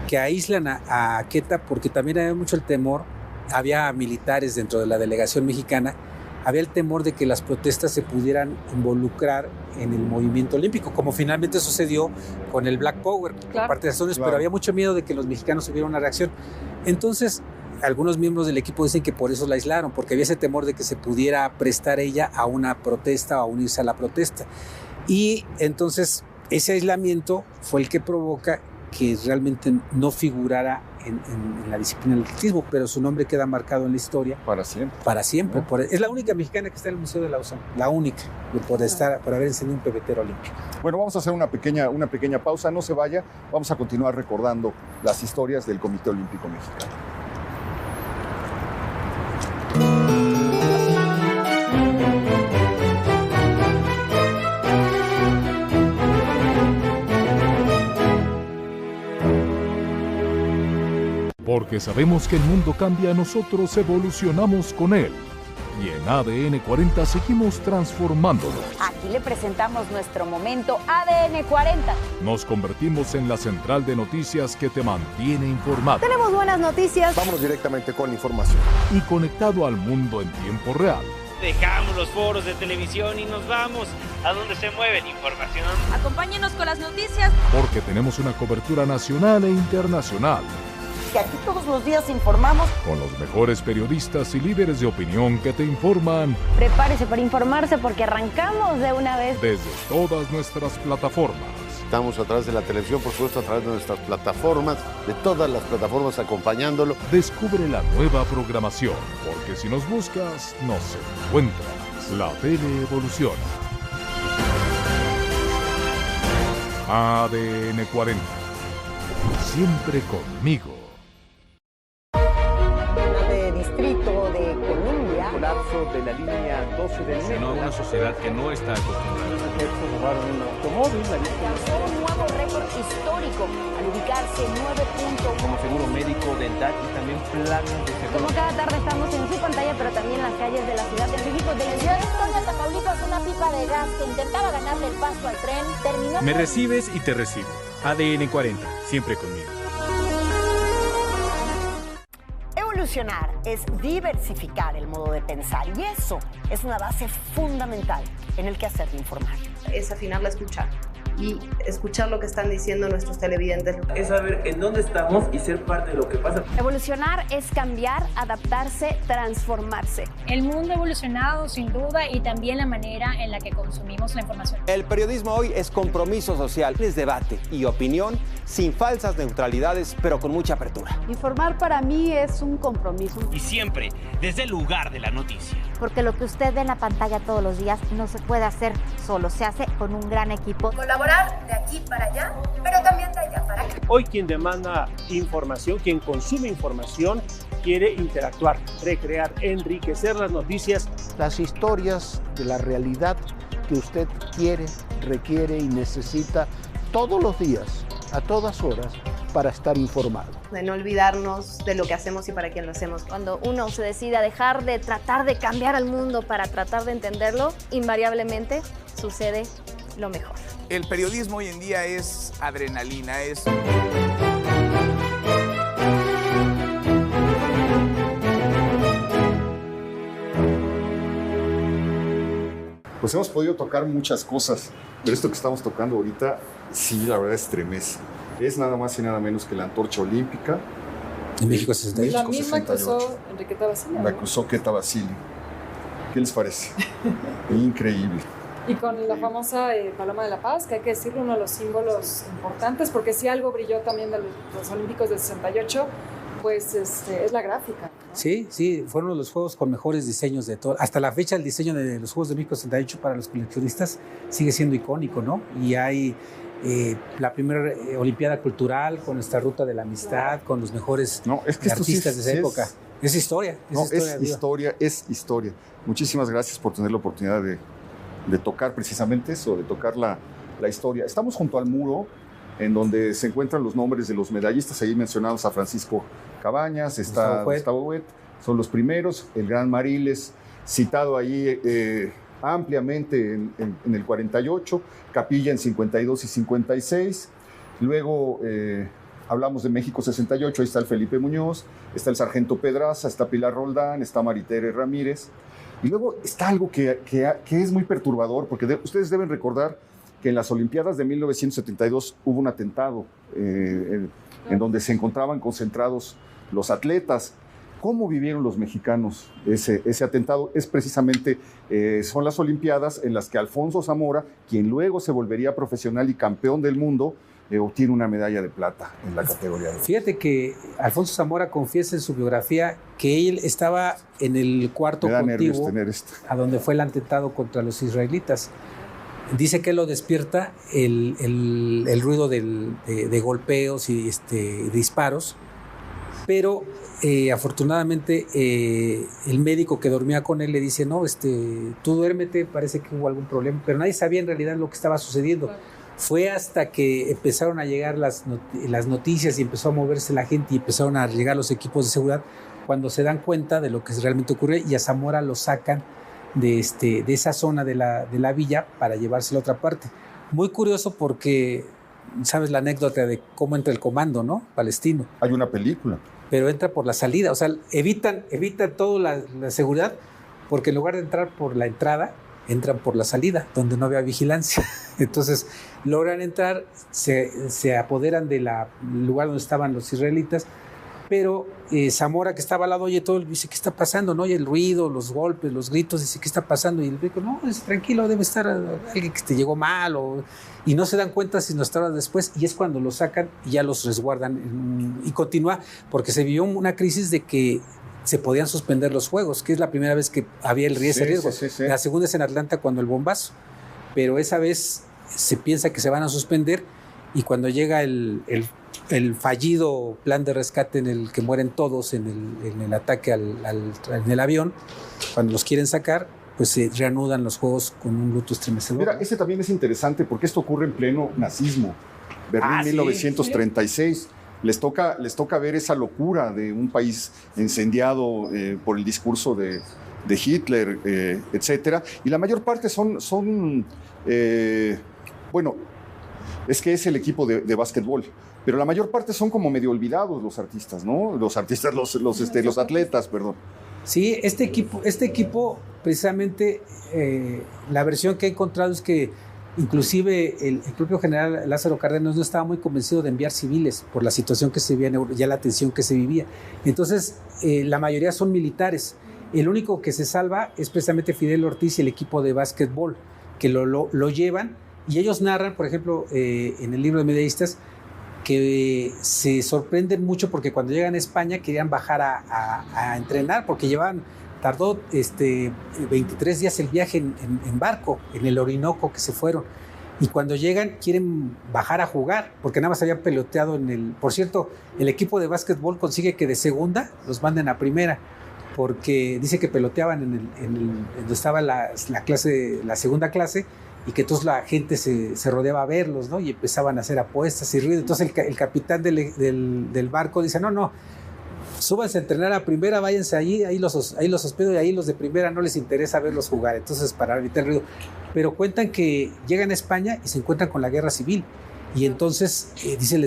que aíslan a Enriqueta porque también había mucho el temor, había militares dentro de la delegación mexicana, había el temor de que las protestas se pudieran involucrar en el movimiento olímpico, como finalmente sucedió con el Black Power, por parte de Estados Unidos, pero había mucho miedo de que los mexicanos tuvieran una reacción. Entonces, algunos miembros del equipo dicen que por eso la aislaron, porque había ese temor de que se pudiera prestar ella a una protesta o a unirse a la protesta. Y entonces ese aislamiento fue el que provoca que realmente no figurara en la disciplina del atletismo, pero su nombre queda marcado en la historia. Para siempre. Para siempre. ¿No? Es la única mexicana que está en el Museo de la USAM, la única, por haber encendido un pebetero olímpico. Bueno, vamos a hacer una pequeña pausa, no se vaya, vamos a continuar recordando las historias del Comité Olímpico Mexicano. Porque sabemos que el mundo cambia, nosotros evolucionamos con él. Y en ADN 40 seguimos transformándolo. Aquí le presentamos nuestro momento ADN 40. Nos convertimos en la central de noticias que te mantiene informado. Tenemos buenas noticias. Vámonos directamente con la información. Y conectado al mundo en tiempo real. Dejamos los foros de televisión y nos vamos a donde se mueve la información. Acompáñenos con las noticias. Porque tenemos una cobertura nacional e internacional. Que aquí todos los días informamos. Con los mejores periodistas y líderes de opinión que te informan. Prepárese para informarse porque arrancamos de una vez. Desde todas nuestras plataformas. Estamos a través de la televisión, por supuesto, a través de nuestras plataformas, de todas las plataformas acompañándolo. Descubre la nueva programación, porque si nos buscas, nos encuentras. La tele evoluciona. ADN 40. Siempre conmigo. Distrito de Colombia. Colapso de la línea 12 del metro. Sino una sociedad que no está acostumbrada. Los efectos robaron un automóvil. Alcanzó un nuevo récord histórico al ubicarse 9.1. Como seguro médico, dental y también planes de seguro. Como cada tarde estamos en su pantalla, pero también en las calles de la Ciudad de México. De la ciudad de Victoria, Tamaulipas, una pipa de gas que intentaba ganarle el paso al tren terminó. Me recibes y te recibo. ADN 40, siempre conmigo. Evolucionar es diversificar el modo de pensar y eso es una base fundamental en el quehacer de informar. Es afinar la escucha y escuchar lo que están diciendo nuestros televidentes. Es saber en dónde estamos y ser parte de lo que pasa. Evolucionar es cambiar, adaptarse, transformarse. El mundo ha evolucionado sin duda y también la manera en la que consumimos la información. El periodismo hoy es compromiso social, es debate y opinión sin falsas neutralidades, pero con mucha apertura. Informar para mí es un compromiso. Y siempre desde el lugar de la noticia. Porque lo que usted ve en la pantalla todos los días no se puede hacer solo, se hace con un gran equipo. Colaborar de aquí para allá, pero también de allá para acá. Hoy quien demanda información, quien consume información, quiere interactuar, recrear, enriquecer las noticias. Las historias de la realidad que usted quiere, requiere y necesita todos los días, a todas horas, para estar informado. De no olvidarnos de lo que hacemos y para quién lo hacemos. Cuando uno se decide a dejar de tratar de cambiar al mundo para tratar de entenderlo, invariablemente sucede lo mejor. El periodismo hoy en día es adrenalina, es... Pues hemos podido tocar muchas cosas, pero esto que estamos tocando ahorita, sí, la verdad estremece. Es nada más y nada menos que la antorcha olímpica. En México 68. La misma que usó Enriqueta Basile. La que usó Queta Basile. ¿Qué les parece? Increíble. Y con la famosa Paloma de la Paz, que hay que decirlo, uno de los símbolos importantes, porque si algo brilló también de los Olímpicos del 68, pues es la gráfica, ¿no? Sí, fueron los juegos con mejores diseños de todo. Hasta la fecha el diseño de los Juegos de México 68 para los coleccionistas sigue siendo icónico, ¿no? Y hay la primera Olimpiada Cultural con esta ruta de la amistad, con los mejores artistas de esa época. Es historia. Es historia. Muchísimas gracias por tener la oportunidad de tocar precisamente eso, de tocar la historia. Estamos junto al muro en donde se encuentran los nombres de los medallistas, ahí mencionados a Francisco Cabañas, está Gustavo Huet, son los primeros, el gran Mariles, citado ahí ampliamente en el 48, Capilla en 52 y 56, luego hablamos de México 68, ahí está el Felipe Muñoz, está el Sargento Pedraza, está Pilar Roldán, está Maritere Ramírez, y luego está algo que es muy perturbador, porque ustedes deben recordar que en las Olimpiadas de 1972 hubo un atentado en donde se encontraban concentrados los atletas. ¿Cómo vivieron los mexicanos ese atentado? Es precisamente, son las Olimpiadas en las que Alfonso Zamora, quien luego se volvería profesional y campeón del mundo, obtiene una medalla de plata en la categoría de oro. Fíjate que Alfonso Zamora confiesa en su biografía que él estaba en el cuarto contiguo a donde fue el atentado contra los israelitas. Dice que él lo despierta el ruido de golpeos y disparos, pero afortunadamente el médico que dormía con él le dice, no, tú duérmete, parece que hubo algún problema, pero nadie sabía en realidad lo que estaba sucediendo. Fue hasta que empezaron a llegar las noticias y empezó a moverse la gente y empezaron a llegar los equipos de seguridad cuando se dan cuenta de lo que realmente ocurre, y a Zamora lo sacan de esa zona de la villa para llevárselo a otra parte. Muy curioso porque, ¿sabes la anécdota de cómo entra el comando, no? Palestino. Hay una película. Pero entra por la salida, o sea, evitan toda la seguridad, porque en lugar de entrar por la entrada, entran por la salida, donde no había vigilancia. Entonces logran entrar, se apoderan del lugar donde estaban los israelitas, pero Zamora, que estaba al lado, oye todo, dice, ¿qué está pasando? ¿No? Oye el ruido, los golpes, los gritos, dice, ¿qué está pasando? Y el médico, no, tranquilo, debe estar alguien que te llegó mal, y no se dan cuenta sino hasta horas después, y es cuando los sacan y ya los resguardan, y continúa, porque se vivió una crisis de que se podían suspender los juegos, que es la primera vez que había ese riesgo. Sí. La segunda es en Atlanta cuando el bombazo, pero esa vez se piensa que se van a suspender, y cuando llega el fallido plan de rescate en el que mueren todos en el ataque en el avión, cuando los quieren sacar, pues se reanudan los juegos con un luto estremecedor. Mira, ese también es interesante porque esto ocurre en pleno nazismo. Berlín, 1936. Les toca ver esa locura de un país incendiado por el discurso de Hitler, etcétera. Y la mayor parte bueno, es que es el equipo de básquetbol, pero la mayor parte son como medio olvidados los artistas, ¿no? Los atletas, perdón. Sí, este equipo precisamente, la versión que he encontrado es que inclusive el propio general Lázaro Cárdenas no estaba muy convencido de enviar civiles por la situación que se vivía, ya la tensión que se vivía. Entonces, la mayoría son militares. El único que se salva es precisamente Fidel Ortiz y el equipo de básquetbol, que lo llevan, y ellos narran, por ejemplo, en el libro de medallistas, que se sorprenden mucho porque cuando llegan a España querían bajar a entrenar, porque tardó 23 días el viaje en barco, en el Orinoco que se fueron. Y cuando llegan quieren bajar a jugar, porque nada más habían peloteado Por cierto, el equipo de básquetbol consigue que de segunda los manden a primera, porque dice que peloteaban donde estaba la segunda clase, y que entonces la gente se rodeaba a verlos, ¿no? Y empezaban a hacer apuestas y ruido. Entonces el capitán del barco dice, no, súbanse a entrenar a primera, váyanse allí, ahí los hospedo, y ahí los de primera no les interesa verlos jugar, entonces para evitar el ruido. Pero cuentan que llegan a España y se encuentran con la guerra civil, y entonces dice,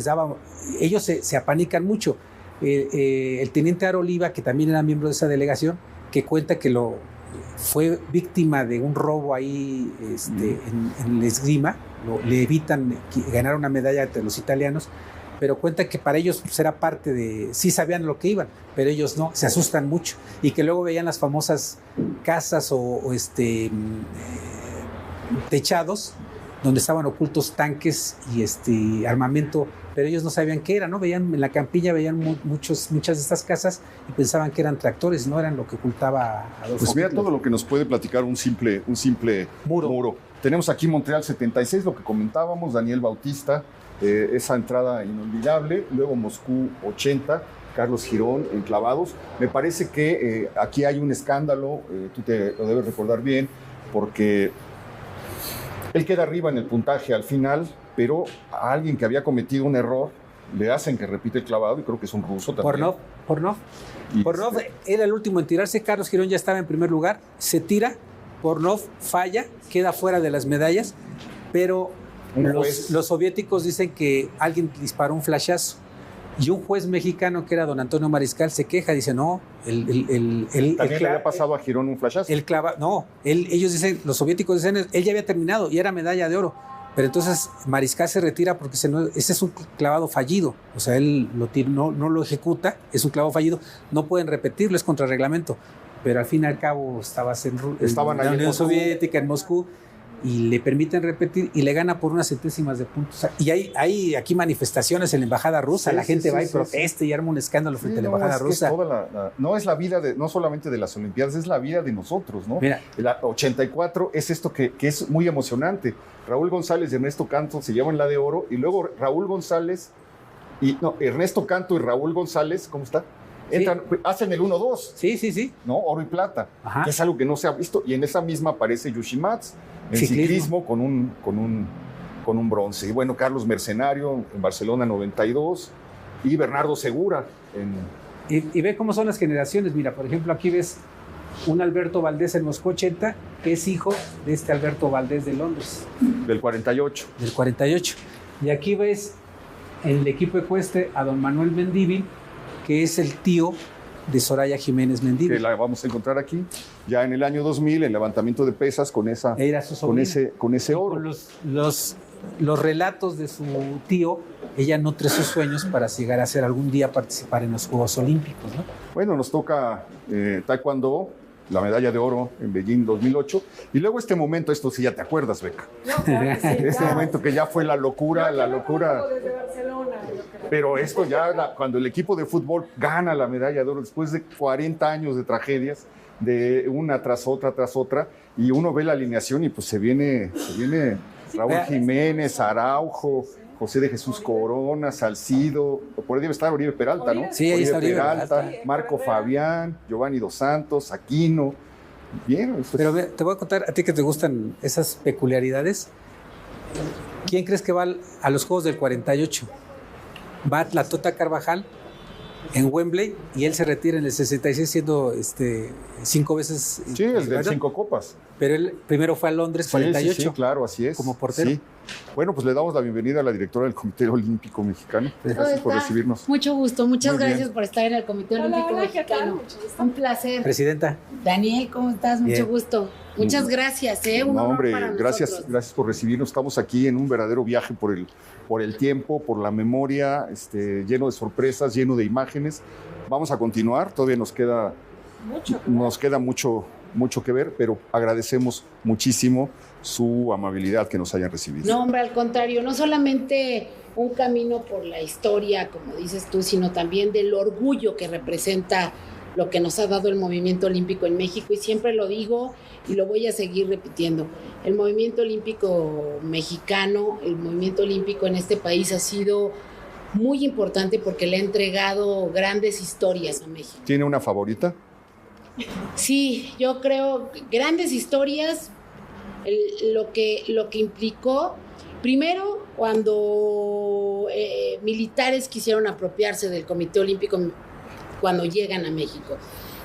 ellos se apanican mucho. El teniente Aro Oliva, que también era miembro de esa delegación, que cuenta que fue víctima de un robo ahí en el esgrima, le evitan ganar una medalla entre los italianos, pero cuenta que para ellos pues, era parte de... Sí sabían lo que iban, pero ellos no, se asustan mucho, y que luego veían las famosas casas o techados donde estaban ocultos tanques y armamento, pero ellos no sabían qué era, ¿no? Veían en la campiña, muchas de estas casas y pensaban que eran tractores, no eran lo que ocultaba Adolfo Pues mira Hitler. todo lo que nos puede platicar un simple muro. Tenemos aquí Montreal 76, lo que comentábamos, Daniel Bautista, esa entrada inolvidable, luego Moscú 80, Carlos Girón en clavados. Me parece que aquí hay un escándalo, tú te lo debes recordar bien, porque él queda arriba en el puntaje al final, pero a alguien que había cometido un error le hacen que repite el clavado, y creo que es un ruso también. Pornov era el último en tirarse. Carlos Girón ya estaba en primer lugar, se tira, Pornov falla, queda fuera de las medallas, pero los soviéticos dicen que alguien disparó un flashazo, y un juez mexicano que era don Antonio Mariscal se queja, dice no, ¿También le había pasado a Girón un flashazo? Ellos dicen, los soviéticos dicen, él ya había terminado y era medalla de oro, pero entonces Mariscal se retira porque ese es un clavado fallido, o sea, él no lo ejecuta, es un clavado fallido, no pueden repetirlo, es contra reglamento, pero al fin y al cabo estaban en la Unión Soviética, en Moscú. y le permiten repetir y le gana por unas centésimas de puntos. Y hay aquí manifestaciones en la embajada rusa, la gente va y protesta y arma un escándalo frente a la embajada rusa. No es la vida no solamente de las Olimpiadas, es la vida de nosotros, ¿no? Mira, el 84 es esto que es muy emocionante. Raúl González y Ernesto Canto se llevan la de oro y luego Ernesto Canto y Raúl González, ¿cómo está? Entran, hacen el 1-2. Sí. ¿No? Oro y plata. Que es algo que no se ha visto. Y en esa misma aparece Yushimatsu en ciclismo con un bronce. Y bueno, Carlos Mercenario en Barcelona 92 y Bernardo Segura. Y ve cómo son las generaciones. Mira, por ejemplo, aquí ves un Alberto Valdés en Moscú 80, que es hijo de este Alberto Valdés de Londres. Del 48. Del 48. Y aquí ves en el equipo ecuestre a don Manuel Mendívil, que es el tío de Soraya Jiménez Mendívil. Que la vamos a encontrar aquí, ya en el año 2000, el levantamiento de pesas con ese oro. Con los relatos de su tío, ella nutre sus sueños para llegar a ser algún día participar en los Juegos Olímpicos, ¿no? Bueno, nos toca taekwondo, la medalla de oro en Beijing 2008, y luego este momento, esto sí ya te acuerdas, Beca. No, claro que sí, momento que ya fue la locura. Desde Barcelona, pero esto ya, cuando el equipo de fútbol gana la medalla de oro después de 40 años de tragedias, de una tras otra, y uno ve la alineación y pues se viene Raúl Jiménez, Araujo, José de Jesús Corona, Salcido, por ahí debe estar Oribe Peralta, ¿no? Sí, ahí está Oribe Peralta, Marco Fabián, Giovanni Dos Santos, Aquino. Bien. Pues. Pero te voy a contar, a ti que te gustan esas peculiaridades, ¿quién crees que va a los Juegos del 48? Va la Tota Carvajal en Wembley y él se retira en el 66 siendo 5 veces... Sí, el de 5 copas. Pero él primero fue a Londres, 48. Sí, claro, así es. Como portero. Sí. Bueno, pues le damos la bienvenida a la directora del Comité Olímpico Mexicano. Gracias por recibirnos. Mucho gusto, muchas gracias por estar en el Comité Olímpico Mexicano. Un placer. Presidenta. Daniel, ¿cómo estás? Mucho gusto. Muchas gracias, un honor hombre, para gracias por recibirnos. Estamos aquí en un verdadero viaje por el tiempo, por la memoria, lleno de sorpresas, lleno de imágenes. Vamos a continuar, todavía nos queda mucho que ver, pero agradecemos muchísimo su amabilidad que nos hayan recibido. No, hombre, al contrario, no solamente un camino por la historia, como dices tú, sino también del orgullo que representa lo que nos ha dado el movimiento olímpico en México, y siempre lo digo y lo voy a seguir repitiendo. El movimiento olímpico mexicano, el movimiento olímpico en este país ha sido muy importante porque le ha entregado grandes historias a México. ¿Tiene una favorita? Sí, yo creo grandes historias, lo que implicó, primero, cuando militares quisieron apropiarse del Comité Olímpico cuando llegan a México.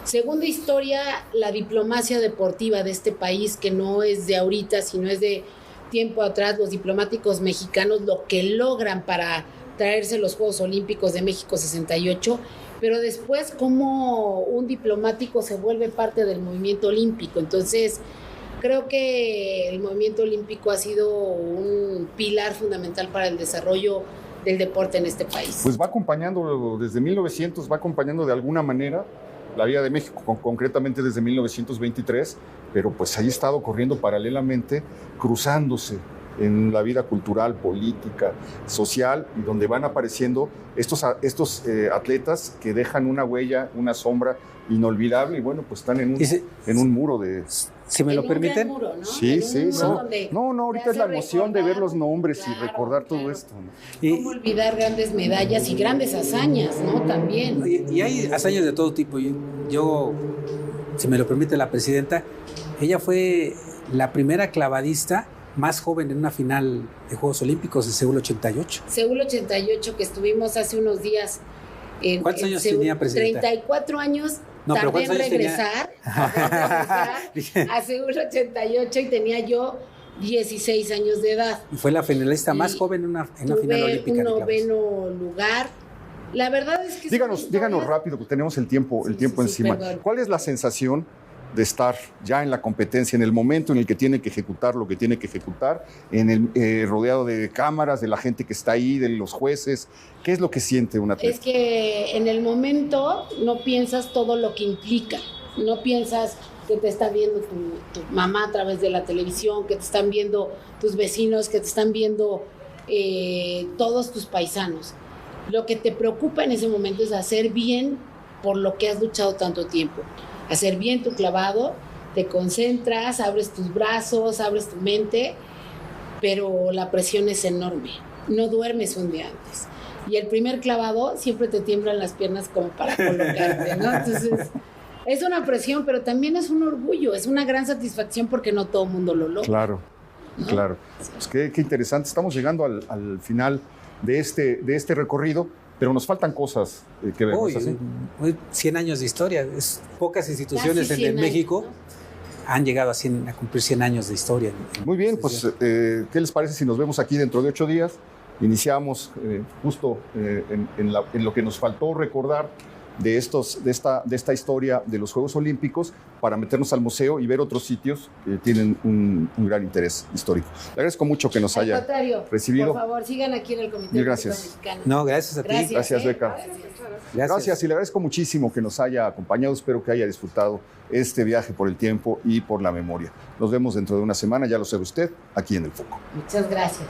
Segunda historia, la diplomacia deportiva de este país, que no es de ahorita, sino es de tiempo atrás, los diplomáticos mexicanos, lo que logran para traerse los Juegos Olímpicos de México 68, pero después cómo un diplomático se vuelve parte del movimiento olímpico. Entonces, creo que el movimiento olímpico ha sido un pilar fundamental para el desarrollo del deporte en este país. Pues va acompañando, desde 1900, va acompañando de alguna manera la vida de México, concretamente desde 1923, pero pues ahí ha estado corriendo paralelamente, cruzándose en la vida cultural, política, social, y donde van apareciendo estos atletas que dejan una huella, una sombra inolvidable, y bueno, pues están en un muro de... Si me lo permiten. Muro, ¿no? Sí. No, ahorita es la emoción de ver los nombres y recordar todo esto, ¿no? ¿Cómo olvidar grandes medallas y grandes hazañas, ¿no? También. Y hay hazañas de todo tipo. Yo, si me lo permite la presidenta, ella fue la primera clavadista más joven en una final de Juegos Olímpicos de Seúl 88. Seúl 88, que estuvimos hace unos días. ¿Cuántos años tenía, presidenta? 34 años. No, tardé en regresar a Seúl 88 y tenía yo 16 años de edad. Y fue la finalista más joven en una final olímpica. Tuve un 9º lugar. La verdad es que... Díganos rápido, que tenemos el tiempo encima. Perdón. ¿Cuál es la sensación de estar ya en la competencia, en el momento en el que tiene que ejecutar lo que tiene que ejecutar, rodeado de cámaras, de la gente que está ahí, de los jueces? ¿Qué es lo que siente un atleta? Es que en el momento no piensas todo lo que implica, no piensas que te está viendo tu mamá a través de la televisión, que te están viendo tus vecinos, que te están viendo todos tus paisanos. Lo que te preocupa en ese momento es hacer bien por lo que has luchado tanto tiempo. Hacer bien tu clavado, te concentras, abres tus brazos, abres tu mente, pero la presión es enorme. No duermes un día antes. Y el primer clavado siempre te tiemblan las piernas como para colocarte, ¿no? Entonces, es una presión, pero también es un orgullo, es una gran satisfacción porque no todo el mundo lo logra. Claro, ¿no? Claro. Pues qué interesante. Estamos llegando al final de este recorrido, pero nos faltan cosas que ver. Hoy, 100 años de historia. Pocas instituciones en México, ¿no?, han llegado a cumplir 100 años de historia. Muy bien, pues, ¿qué les parece si nos vemos aquí dentro de 8 días? Iniciamos justo en lo que nos faltó recordar de esta historia de los Juegos Olímpicos, para meternos al museo y ver otros sitios que tienen un gran interés histórico. Le agradezco mucho que nos haya recibido. Por favor, sigan aquí en el Comité Olímpico Mexicano. No, gracias a ti. Gracias, Beca. Gracias, y le agradezco muchísimo que nos haya acompañado. Espero que haya disfrutado este viaje por el tiempo y por la memoria. Nos vemos dentro de una semana, ya lo sabe usted, aquí en El Foco. Muchas gracias.